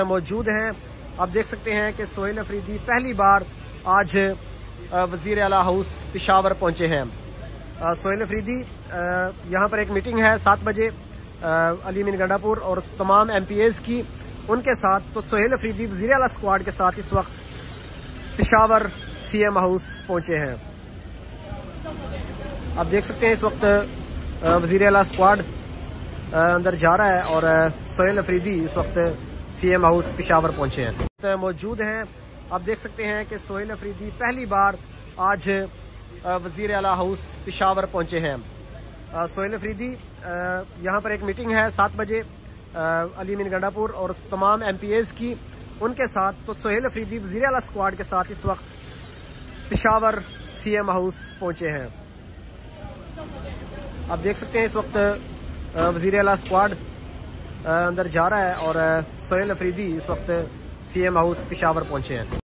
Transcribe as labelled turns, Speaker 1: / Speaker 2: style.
Speaker 1: موجود ہیں. آپ دیکھ سکتے ہیں کہ سہیل افریدی پہلی بار آج وزیر اعلیٰ ہاؤس پشاور پہنچے ہیں. سہیل افریدی یہاں پر ایک میٹنگ ہے 7 بجے علی امین گنڈا پور اور تمام ایم پی ایز کی ان کے ساتھ. تو سہیل افریدی وزیر اعلیٰ اسکواڈ کے ساتھ اس وقت پشاور سی ایم ہاؤس پہنچے ہیں. آپ دیکھ سکتے ہیں اس وقت وزیر اعلیٰ اسکواڈ اندر جا رہا ہے اور سہیل افریدی اس وقت سی ایم ہاؤس پشاور پہنچے ہیں موجود ہیں. آپ دیکھ سکتے ہیں کہ سہیل افریدی پہلی بار آج وزیر اعلیٰ ہاؤس پشاور پہنچے ہیں. سہیل افریدی یہاں پر ایک میٹنگ ہے 7 بجے علی امین گنڈا پور اور تمام ایم پی ایز کی ان کے ساتھ. تو سہیل افریدی وزیر اعلیٰ اسکواڈ کے ساتھ اس وقت پشاور سی ایم ہاؤس پہنچے ہیں. آپ دیکھ سکتے ہیں اس وقت وزیر اعلیٰ اسکواڈ اندر جا رہا ہے اور سہیل افریدی اس وقت سی ایم ہاؤس پشاور پہنچے ہیں.